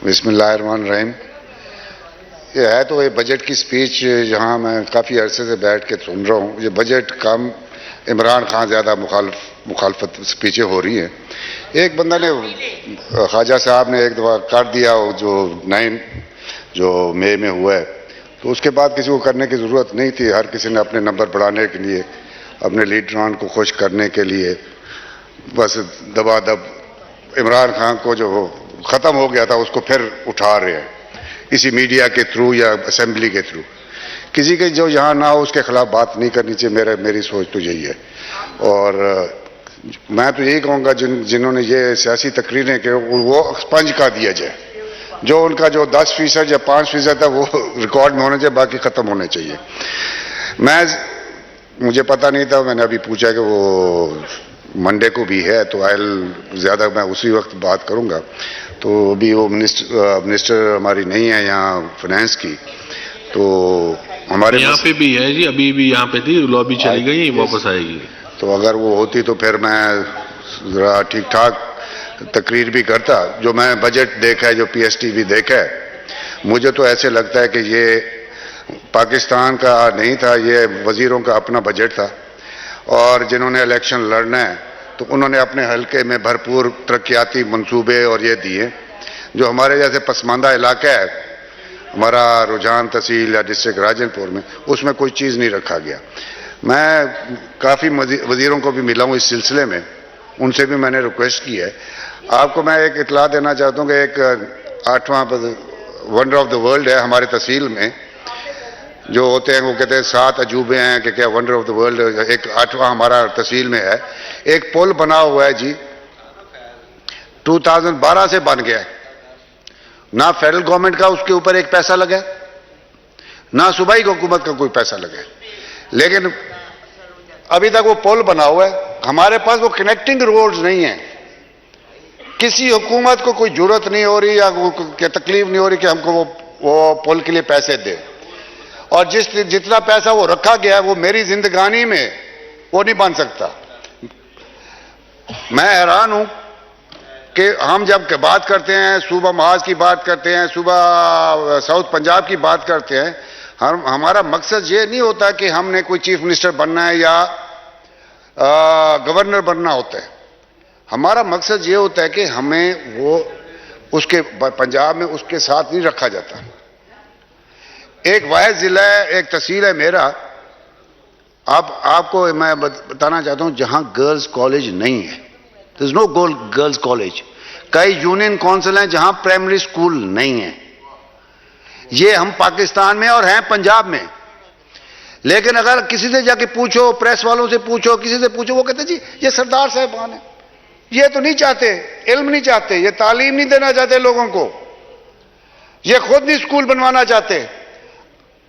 बिस्मिल्लाहिर्रहमानिर्रहीम। ये है तो ये बजट की स्पीच जहां मैं काफ़ी अरसे से बैठ के सुन रहा हूँ। ये बजट कम, इमरान खान ज़्यादा मुखालफत स्पीचें हो रही हैं। एक बंदा ने, ख्वाजा साहब ने एक दफ़ा कर दिया जो 9 जो मई में हुआ है, तो उसके बाद किसी को करने की ज़रूरत नहीं थी। हर किसी ने अपने नंबर बढ़ाने के लिए, अपने लीडरान को खुश करने के लिए बस दबादब इमरान खान को जो ख़त्म हो गया था उसको फिर उठा रहे हैं, इसी मीडिया के थ्रू या असेंबली के थ्रू। किसी के जो यहाँ ना हो उसके खिलाफ बात नहीं करनी चाहिए। मेरी सोच तो यही है। और मैं तो यही कहूँगा जिन्होंने ये सियासी तकरीरें की वो एक्सपंज कर दिया जाए। जो उनका जो 10% या 5% है वो रिकॉर्ड में होना चाहिए, बाकी ख़त्म होने चाहिए। मुझे पता नहीं था, मैंने अभी पूछा कि वो मंडे को भी है, तो ज़्यादा मैं उसी वक्त बात करूँगा। तो अभी वो मिनिस्टर हमारी नहीं है यहाँ फाइनेंस की, तो हमारे यहाँ पे भी है जी, अभी भी यहाँ पे थी, लॉबी चली गई, वापस आएगी। तो अगर वो होती तो फिर मैं ज़रा ठीक ठाक तकरीर भी करता। जो मैं बजट देखा है, जो PST भी देखा है, मुझे तो ऐसे लगता है कि ये पाकिस्तान का नहीं था, ये वज़ीरों का अपना बजट था। और जिन्होंने इलेक्शन लड़ना है तो उन्होंने अपने हलके में भरपूर तरक्याती मंसूबे और ये दिए। जो हमारे जैसे पसमानदा इलाका है, हमारा रुझान तहसील या डिस्ट्रिक्ट राजनपुर में, उसमें कोई चीज़ नहीं रखा गया। मैं काफ़ी वज़ीरों को भी मिला हूँ इस सिलसिले में, उनसे भी मैंने रिक्वेस्ट की है। आपको मैं एक इतला देना चाहता हूँ कि एक 8वां वंडर ऑफ द वर्ल्ड है हमारे तहसील में। जो होते हैं वो कहते हैं 7 अजूबे हैं कि क्या वंडर ऑफ द वर्ल्ड, एक 8वां हमारा तहसील में है। एक पुल बना हुआ है जी, 2012 से बन गया है। ना फेडरल गवर्नमेंट का उसके ऊपर एक पैसा लगा, ना सूबाई हुकूमत का कोई पैसा लगा, लेकिन अभी तक वो पुल बना हुआ है। हमारे पास वो कनेक्टिंग रोड्स नहीं है। किसी हुकूमत को कोई जरूरत नहीं हो रही या तकलीफ नहीं हो रही कि हमको वो पुल के लिए पैसे दे। और जितना पैसा वो रखा गया है वो मेरी जिंदगानी में वो नहीं बन सकता। मैं हैरान हूं कि हम जब बात करते हैं, सूबा महाज की बात करते हैं, सूबा साउथ पंजाब की बात करते हैं, हमारा मकसद ये नहीं होता कि हमने कोई चीफ मिनिस्टर बनना है या गवर्नर बनना होता है। हमारा मकसद ये होता है कि हमें वो उसके पंजाब में उसके साथ नहीं रखा जाता। एक वाहिद जिला है, एक तहसील है मेरा। आपको मैं बताना चाहता हूं जहां गर्ल्स कॉलेज नहीं है, there is no girls college. कई यूनियन काउंसिल हैं जहां प्राइमरी स्कूल नहीं है। ये हम पाकिस्तान में और हैं पंजाब में। लेकिन अगर किसी से जाके पूछो, प्रेस वालों से पूछो, किसी से पूछो, वो कहते जी ये सरदार साहबान है, ये तो नहीं चाहते, इल्म नहीं चाहते, ये तालीम नहीं देना चाहते लोगों को, ये खुद नहीं स्कूल बनवाना चाहते।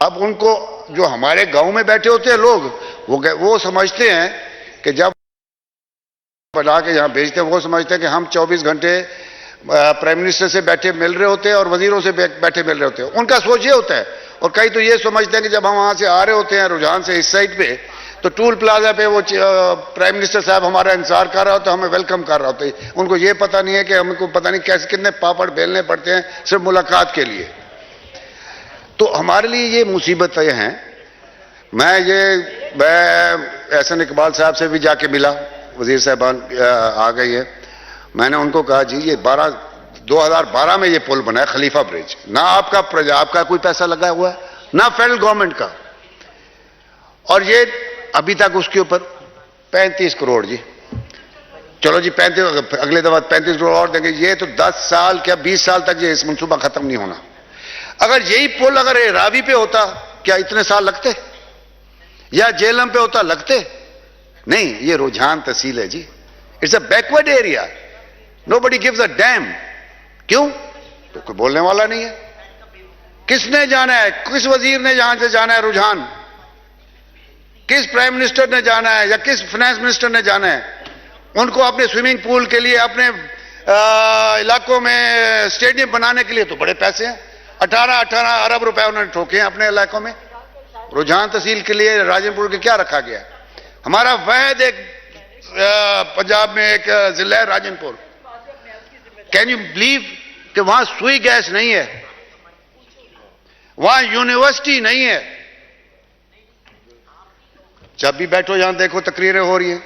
अब उनको जो हमारे गांव में बैठे होते हैं लोग, वो समझते हैं कि जब बना के यहां भेजते हैं, वो समझते हैं कि हम 24 घंटे प्राइम मिनिस्टर से बैठे मिल रहे होते हैं और वजीरों से बैठे मिल रहे होते हैं। उनका सोच ये होता है। और कई तो ये समझते हैं कि जब हम वहां से आ रहे होते हैं रुझान से इस साइड पे, तो टूल प्लाजा पे वो प्राइम मिनिस्टर साहब हमारा इंतजार कर रहा होता है, हमें वेलकम कर रहा होता है। उनको ये पता नहीं है कि हमको पता नहीं कैसे कितने पापड़ बेलने पड़ते हैं सिर्फ मुलाकात के लिए। तो हमारे लिए ये मुसीबतें हैं। मैं एहसन इकबाल साहब से भी जाके मिला, वजीर साहबान आ गई है। मैंने उनको कहा जी ये 2012 में ये पुल बना है, खलीफा ब्रिज। ना आपका कोई पैसा लगा हुआ है, ना फेडरल गवर्नमेंट का। और ये अभी तक उसके ऊपर 35 करोड़ जी। चलो जी 35, अगले दफा 35 करोड़ और देंगे। ये तो 10 साल क्या 20 साल तक ये इस मनसूबा खत्म नहीं होना। अगर यही पुल अगर रावी पे होता क्या इतने साल लगते, या जेलम पे होता लगते? नहीं, ये रुझान तहसील है जी। It's a backward area, nobody gives a damn. क्यों? तो कोई बोलने वाला नहीं है। किसने जाना है, किस वजीर ने यहां से जाना है रुझान, किस प्राइम मिनिस्टर ने जाना है या किस फाइनेंस मिनिस्टर ने जाना है? उनको अपने स्विमिंग पूल के लिए, अपने इलाकों में स्टेडियम बनाने के लिए तो बड़े पैसे हैं। 18 अरब रुपए उन्होंने ठोके हैं अपने इलाकों में। रुझान तहसील के लिए राजनपुर के क्या रखा गया? हमारा वैद एक पंजाब में एक जिला है राजनपुर। कैन यू बिलीव कि कि वहां सुई गैस नहीं है, वहां यूनिवर्सिटी नहीं है। जब भी बैठो यहां देखो तकरीरें हो रही हैं,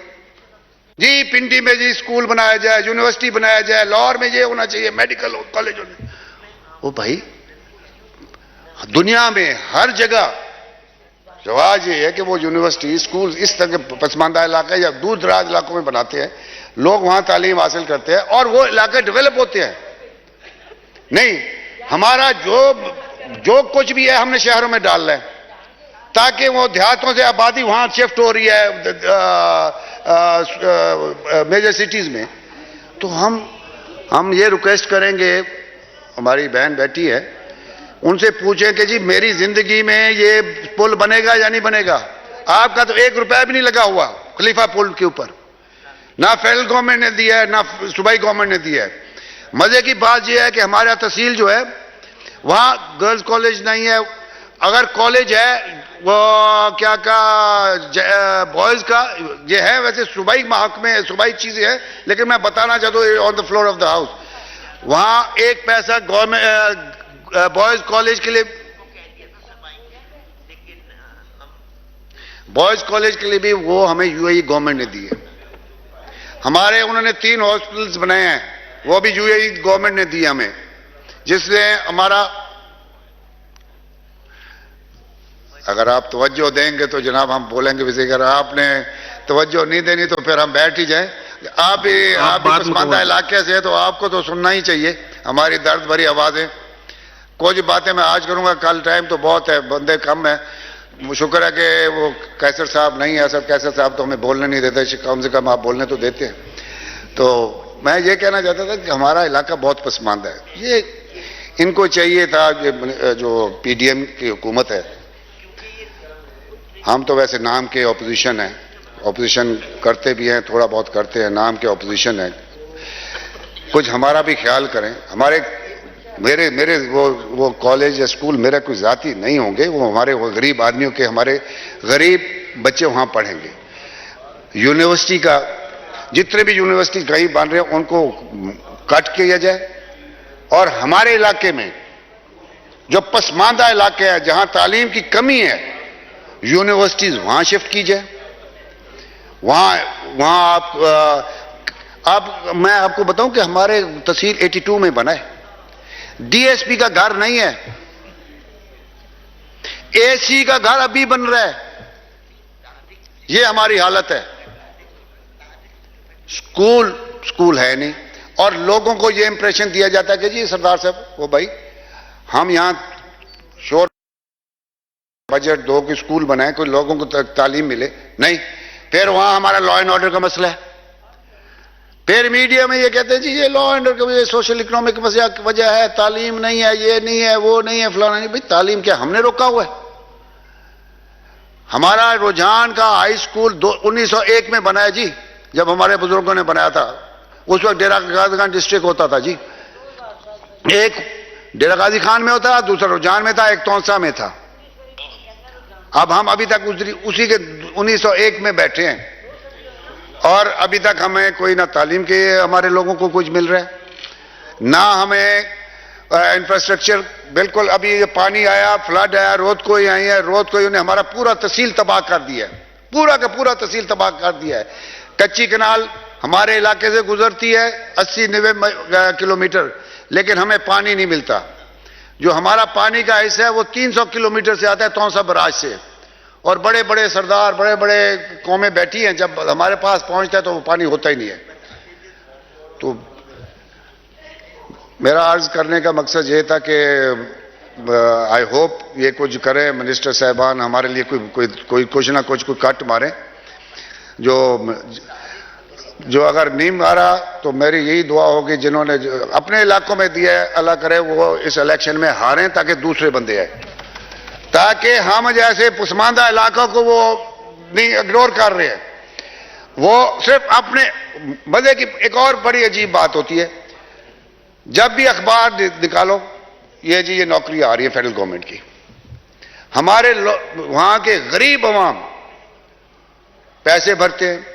जी पिंडी में जी स्कूल बनाया जाए, यूनिवर्सिटी बनाया जाए, लाहौर में ये होना चाहिए, मेडिकल कॉलेज होने। ओ भाई, दुनिया में हर जगह रवाज ये है कि वो यूनिवर्सिटी स्कूल इस तरह के पसमानदा इलाके या दूर दराज इलाकों में बनाते हैं, लोग वहां तालीम हासिल करते हैं और वो इलाके डेवलप होते हैं। नहीं, हमारा जो कुछ भी है हमने शहरों में डालना है ताकि वो देहातों से आबादी वहां शिफ्ट हो रही है मेजर सिटीज में। तो हम ये रिक्वेस्ट करेंगे, हमारी बहन बैठी है, उनसे पूछें कि जी मेरी जिंदगी में ये पुल बनेगा या नहीं बनेगा। आपका तो 1 रुपया भी नहीं लगा हुआ खलीफा पुल के ऊपर, ना फेडरल गवर्नमेंट ने दिया है ना सूबाई गवर्नमेंट ने दिया है। मजे की बात यह है कि हमारा तहसील जो है वहां गर्ल्स कॉलेज नहीं है, अगर कॉलेज है वो क्या का बॉयज का ये है, वैसे सूबाई महकमे सूबाई चीजें है, लेकिन मैं बताना चाहता हूँ on the floor of the house वहां 1 पैसा गवर्नमेंट बॉयज कॉलेज के लिए, बॉयज कॉलेज के लिए भी वो हमें यूएई गवर्नमेंट ने दी है। हमारे उन्होंने 3 हॉस्पिटल्स बनाए हैं, वो भी यूएई गवर्नमेंट ने दिए हमें, जिससे हमारा, अगर आप तवज्जो देंगे तो जनाब हम बोलेंगे, वैसे अगर आपने तवज्जो नहीं देनी तो फिर हम बैठ ही जाएं। आप भी पसमानदा इलाके से है तो आपको तो सुनना ही चाहिए हमारी दर्द भरी आवाजें। कुछ बातें मैं आज करूंगा, कल टाइम तो बहुत है, बंदे कम है। शुक्र है कि वो कैसर साहब नहीं है, सब कैसर साहब तो हमें बोलने नहीं देते, कम से कम आप बोलने तो देते हैं। तो मैं ये कहना चाहता था कि हमारा इलाका बहुत पसमानदा है, ये इनको चाहिए था, जो पीडीएम की हुकूमत है, हम तो वैसे नाम के ऑपोजिशन है, ऑपोजिशन करते भी हैं, थोड़ा बहुत करते हैं, नाम के ऑपोजिशन है, कुछ हमारा भी ख्याल करें। हमारे मेरे वो कॉलेज या स्कूल मेरा कोई जाती नहीं होंगे, वो हमारे वो गरीब आदमियों के, हमारे गरीब बच्चे वहां पढ़ेंगे। यूनिवर्सिटी का, जितने भी यूनिवर्सिटी कहीं बन रहे हैं उनको कट किया जाए और हमारे इलाके में जो पसमानदा इलाके हैं जहां तालीम की कमी है, यूनिवर्सिटीज वहां शिफ्ट की जाए। वहां आप मैं आपको बताऊं कि हमारे तहसील 82 में बना है, डीएसपी का घर नहीं है, एसी का घर अभी बन रहा है। ये हमारी हालत है, स्कूल है नहीं और लोगों को ये इंप्रेशन दिया जाता है कि जी सरदार साहब वो भाई हम यहां शोर बजट दो कि स्कूल बनाए, कोई लोगों को तालीम मिले। नहीं, फिर वहां हमारा लॉ एंड ऑर्डर का मसला है, फिर मीडिया में ये कहते हैं जी ये लॉ एंड ऑर्डर का सोशल इकोनॉमिक वजह है, तालीम नहीं है, ये नहीं है, वो नहीं है, फलाना नहीं। भाई तालीम क्या हमने रोका हुआ है? हमारा रुझान का हाई स्कूल 1901 में बनाया जी, जब हमारे बुजुर्गों ने बनाया था। उस वक्त डेरा गाजी खान डिस्ट्रिक्ट होता था जी, एक डेरा गाजी खान में होता था, दूसरा रुझान में था, एक तौसा में था। अब हम अभी तक उसी के 1901 में बैठे हैं और अभी तक हमें कोई ना तालीम के हमारे लोगों को कुछ मिल रहा है, ना हमें इंफ्रास्ट्रक्चर। बिल्कुल अभी ये पानी आया, फ्लड आया, रोद कोई आई है, रोद कोई ने हमारा पूरा तहसील तबाह कर दिया है, पूरा का पूरा तहसील तबाह कर दिया है। कच्ची कनाल हमारे इलाके से गुजरती है 80-90 किलोमीटर, लेकिन हमें पानी नहीं मिलता। जो हमारा पानी का हिस्सा है वो 300 किलोमीटर से आता है तौसा बराज से, और बड़े बड़े सरदार बड़े बड़े कौमें बैठी हैं, जब हमारे पास पहुंचता है तो वो पानी होता ही नहीं है। तो मेरा अर्ज करने का मकसद ये था कि आई होप ये कुछ करें मिनिस्टर साहबान, हमारे लिए कोई कुछ ना कुछ कट मारे। जो अगर नहीं मारा तो मेरी यही दुआ होगी जिन्होंने अपने इलाकों में दिया है, अल्लाह करे वो इस इलेक्शन में हारें ताकि दूसरे बंदे आए, ताकि हम जैसे पसमानदा इलाकों को वो नहीं इग्नोर कर रहे हैं, वो सिर्फ अपने मजे की। एक और बड़ी अजीब बात होती है, जब भी अखबार निकालो ये जी ये नौकरी आ रही है फेडरल गवर्नमेंट की, हमारे वहां के गरीब अवाम पैसे भरते हैं,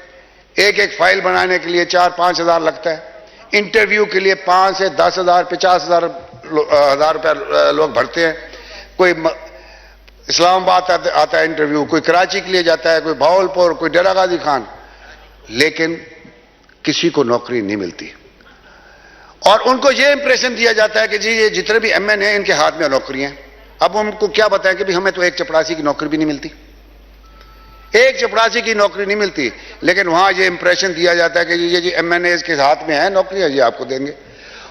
एक एक फाइल बनाने के लिए 4-5 हज़ार लगता है, इंटरव्यू के लिए 5 से 10,000 50,000 रुपया लोग भरते हैं। कोई इस्लामाबाद आता है इंटरव्यू, कोई कराची के लिए जाता है, कोई भावलपुर, कोई डेरा गाजी खान, लेकिन किसी को नौकरी नहीं मिलती। और उनको ये इंप्रेशन दिया जाता है कि जी ये जितने भी एमएन हैं इनके हाथ में नौकरियां। अब उनको क्या बताएं कि भी हमें तो एक चपरासी की नौकरी भी नहीं मिलती, एक चपरासी की नौकरी नहीं मिलती, लेकिन वहां ये इंप्रेशन दिया जाता है कि ये जी एमएनए के हाथ में है नौकरियां, ये आपको देंगे।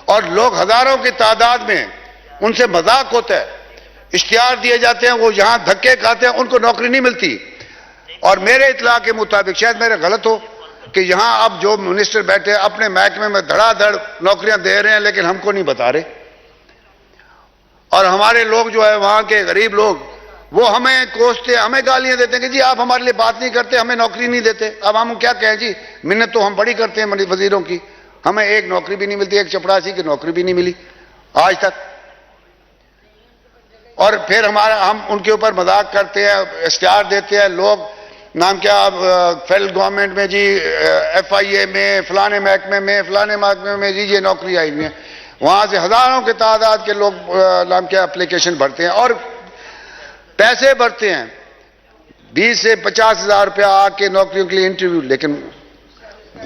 और लोग हजारों की तादाद में उनसे मजाक होता है, इश्तिहार दिए जाते हैं, वो यहां धक्के खाते हैं, उनको नौकरी नहीं मिलती। और मेरे इत्तला के मुताबिक, शायद मेरे गलत हो, कि यहां अब जो मिनिस्टर बैठे अपने महकमे में धड़ाधड़ नौकरियां दे रहे हैं, लेकिन हमको नहीं बता रहे। और हमारे लोग जो है वहां के गरीब लोग, वो हमें कोसते, हमें गालियां देते हैं कि जी आप हमारे लिए बात नहीं करते, हमें नौकरी नहीं देते। अब हम क्या कहें जी, मिन्नत तो हम बड़ी करते हैं वजीरों की, हमें एक नौकरी भी नहीं मिलती, एक चपरासी की नौकरी भी नहीं मिली आज तक। और फिर हम उनके ऊपर मजाक करते हैं, इश्तिहार देते हैं लोग, नाम क्या फेडरल गवर्नमेंट में जी, FIA में, फलाने महकमे में जी ये नौकरी आई हुई है। वहां से हजारों के तादाद के लोग नाम क्या एप्लीकेशन भरते हैं और पैसे भरते हैं, 20 से 50,000 रुपया आके नौकरियों के लिए इंटरव्यू, लेकिन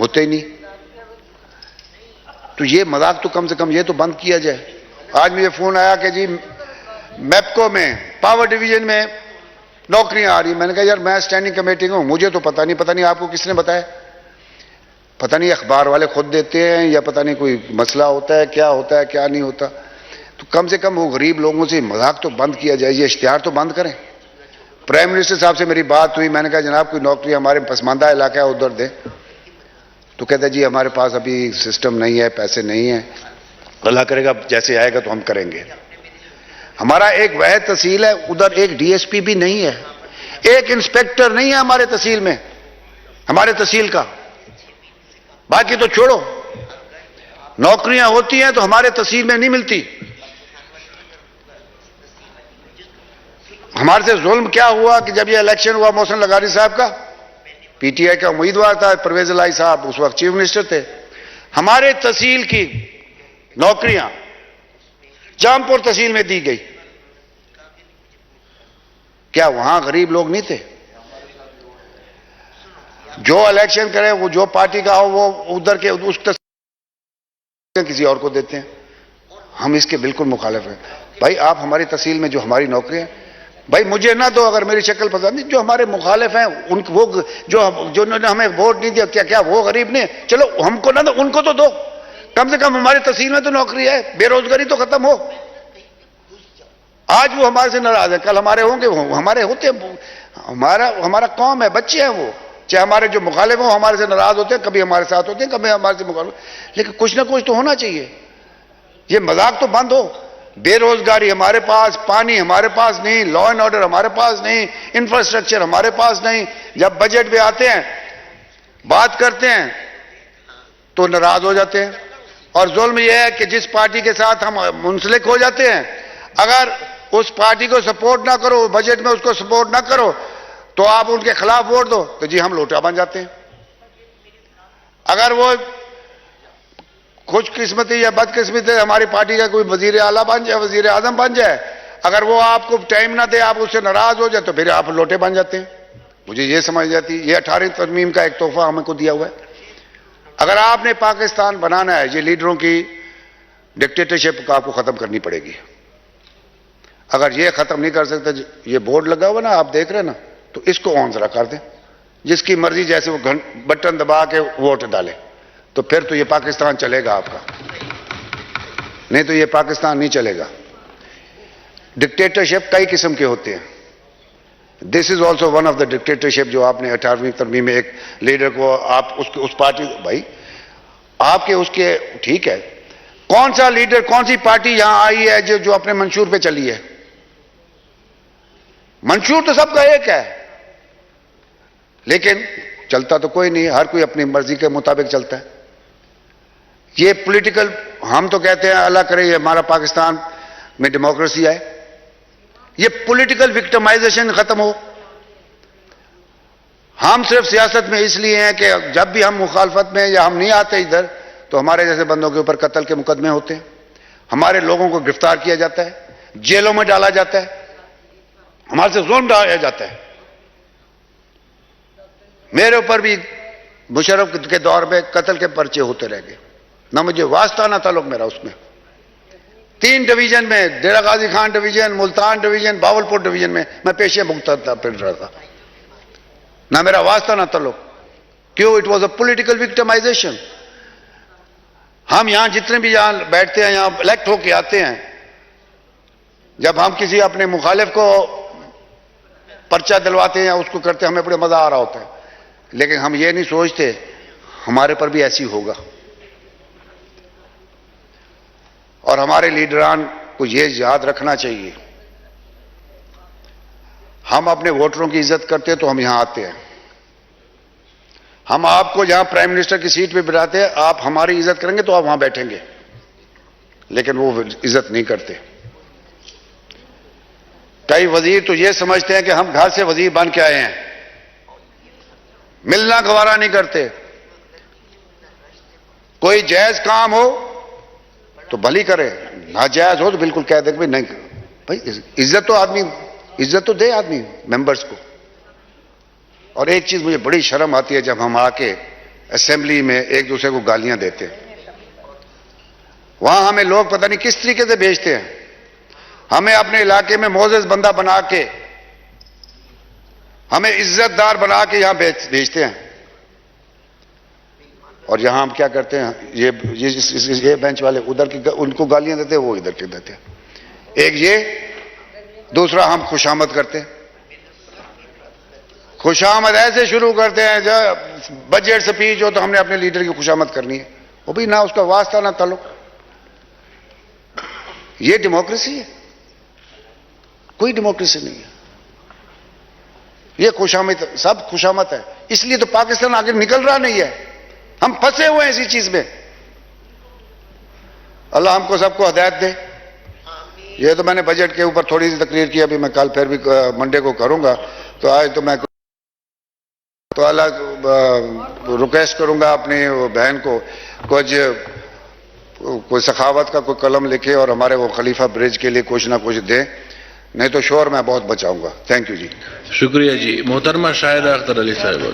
होते ही नहीं। तो ये मजाक तो कम से कम ये तो बंद किया जाए। आज मुझे फोन आया कि जी मैपको में पावर डिवीजन में नौकरियां आ रही। मैंने कहा यार मैं स्टैंडिंग कमेटी में हूं, मुझे तो पता नहीं आपको किसने बताया? पता नहीं अखबार वाले खुद देते हैं या पता नहीं कोई मसला होता है क्या नहीं होता। तो कम से कम वो गरीब लोगों से मजाक तो बंद किया जाए, ये इश्तिहार तो बंद करें। प्राइम मिनिस्टर साहब से मेरी बात हुई, मैंने कहा जनाब कोई नौकरी हमारे पसमानदा इलाका है उधर दे। तो कहते जी हमारे पास अभी सिस्टम नहीं है, पैसे नहीं है, अल्लाह करेगा जैसे आएगा तो हम करेंगे। हमारा एक वह तहसील है, उधर एक DSP भी नहीं है, एक इंस्पेक्टर नहीं है हमारे तहसील में, हमारे तहसील का। बाकी तो छोड़ो, नौकरियां होती हैं तो हमारे तहसील में नहीं मिलती। हमारे से जुल्म क्या हुआ कि जब ये इलेक्शन हुआ मोहसिन लगारी साहब का, PTI का उम्मीदवार था, परवेज इलाही साहब उस वक्त चीफ मिनिस्टर थे, हमारे तहसील की नौकरियां जामपुर तहसील में दी गई। क्या वहां गरीब लोग नहीं थे? जो इलेक्शन करे, वो जो पार्टी का हो, वो उधर के उस तहसील किसी और को देते हैं। हम इसके बिल्कुल मुखालिफ हैं। भाई आप हमारी तहसील में जो हमारी नौकरियां, भाई मुझे ना दो अगर मेरी शक्ल पसंद नहीं, जो हमारे मुखालिफ हैं उनको, वो जो उन्होंने हमें वोट नहीं दिया, क्या वो गरीब नहीं? चलो हमको ना दो, उनको तो दो, कम से कम हमारी तहसील में तो नौकरी है, बेरोजगारी तो खत्म हो। आज वो हमारे से नाराज है, कल हमारे होंगे, वो हमारे होते हैं। हमारा कौम है, बच्चे हैं वो, चाहे हमारे जो मुखालिफ हो हमारे से नाराज होते हैं, कभी हमारे साथ होते हैं, कभी हमारे से मुखालिफ, लेकिन कुछ ना कुछ तो होना चाहिए। ये मजाक तो बंद हो। बेरोजगारी हमारे पास, पानी हमारे पास नहीं, लॉ एंड ऑर्डर हमारे पास नहीं, इंफ्रास्ट्रक्चर हमारे पास नहीं। जब बजट पे आते हैं, बात करते हैं तो नाराज हो जाते हैं। और जुल्म यह है कि जिस पार्टी के साथ हम मुंसलिक हो जाते हैं, अगर उस पार्टी को सपोर्ट ना करो, बजट में उसको सपोर्ट ना करो, तो आप उनके खिलाफ वोट दो तो जी हम लोटा बन जाते हैं। अगर वो खुशकिस्मती या बदकिस्मती हमारी पार्टी का कोई वजीर आला बन जाए, वजीर आजम बन जाए, अगर वो आपको टाइम ना दे, आप उससे नाराज हो जाए, तो फिर आप लोटे बन जाते हैं। मुझे ये समझ जाती है, ये 18वीं तरमीम का एक तोहफा हमको दिया हुआ है। अगर आपने पाकिस्तान बनाना है, ये लीडरों की डिक्टेटरशिप को आपको खत्म करनी पड़ेगी। अगर ये खत्म नहीं कर सकते, ये बोर्ड लगा हुआ ना आप देख रहे हैं ना, तो इसको ऑन जरा कर दें, जिसकी मर्जी जैसे वो बटन दबा के वोट डाले, तो फिर तो ये पाकिस्तान चलेगा आपका, नहीं तो ये पाकिस्तान नहीं चलेगा। डिक्टेटरशिप कई किस्म के होते हैं। This is also one of the dictatorship, जो आपने 18वीं तरमीम में एक लीडर को आप उस पार्टी, भाई आपके उसके ठीक है, कौन सा लीडर, कौन सी पार्टी यहां आई है जो अपने मंशूर पे चली है? मंशूर तो सबका एक है, लेकिन चलता तो कोई नहीं, हर कोई अपनी मर्जी के मुताबिक चलता है। ये पॉलिटिकल, हम तो कहते हैं अल्लाह करे ये हमारा पाकिस्तान में डेमोक्रेसी आए, ये पॉलिटिकल विक्टिमाइजेशन खत्म हो। हम सिर्फ सियासत में इसलिए हैं कि जब भी हम मुखालफत में या हम नहीं आते इधर, तो हमारे जैसे बंदों के ऊपर कत्ल के मुकदमे होते हैं, हमारे लोगों को गिरफ्तार किया जाता है, जेलों में डाला जाता है, हमारे से जुल्म ढाया जाता है। मेरे ऊपर भी मुशर्रफ के दौर में कत्ल के पर्चे होते रह गए, ना मुझे वास्ता ना ताल्लुक मेरा उसमें। 3 डिवीजन में, Dera Ghazi Khan division, Multan division, Bahawalpur division में मैं पेशियां भुगतता फिर रहा था, ना मेरा वास्ता ना ताल्लुक। क्यों? It was a political victimisation. हम यहां जितने भी यहां बैठते हैं, यहां इलेक्ट होके आते हैं, जब हम किसी अपने मुखालिफ को पर्चा दिलवाते हैं या उसको करते हैं, हमें बड़ा मजा आ रहा होता है, लेकिन हम ये नहीं सोचते हमारे पर भी ऐसी होगा। और हमारे लीडरान को ये याद रखना चाहिए, हम अपने वोटरों की इज्जत करते हैं तो हम यहां आते हैं। हम आपको जहां प्राइम मिनिस्टर की सीट पे बिठाते हैं, आप हमारी इज्जत करेंगे तो आप वहां बैठेंगे, लेकिन वो इज्जत नहीं करते। कई वजीर तो ये समझते हैं कि हम घर से वजीर बन के आए हैं, मिलना गवारा नहीं करते। कोई जायज काम हो तो भली करे, नाजायज हो तो बिल्कुल कह दे भाई नहीं। भाई इज्जत तो दे आदमी मेंबर्स को। और एक चीज मुझे बड़ी शर्म आती है, जब हम आके असेंबली में एक दूसरे को गालियां देते हैं। वहां हमें लोग पता नहीं किस तरीके से भेजते हैं, हमें अपने इलाके में मोजेस बंदा बना के, हमें इज्जतदार बना के यहां भेजते हैं। और यहां हम क्या करते हैं, ये बेंच वाले उधर की उनको गालियां देते हैं, वो इधर की देते हैं। एक ये, दूसरा हम खुशामद करते हैं। खुशामद ऐसे शुरू करते हैं, जब बजट स्पीच हो तो हमने अपने लीडर की खुशामद करनी है, वो भी ना उसका वास्ता ना ताल्लुक। ये डेमोक्रेसी है? कोई डेमोक्रेसी नहीं है। ये खुशामद, सब खुशामद है। इसलिए तो पाकिस्तान आगे निकल रहा नहीं है, हम फंसे हुए हैं इसी चीज में। अल्लाह हमको सबको हिदायत दे। ये तो मैंने बजट के ऊपर थोड़ी सी तकरीर की, अभी मैं कल फिर भी मंडे को करूंगा। तो आज तो मैं तो अल्लाह रिक्वेस्ट करूंगा अपनी बहन को, कोई सखावत का कोई कलम लिखे और हमारे वो खलीफा ब्रिज के लिए कुछ ना कुछ दे, नहीं तो शोर मैं बहुत बचाऊंगा। थैंक यू जी। शुक्रिया जी। मोहतरमा शाहिदा अख्तर अली साहिबा।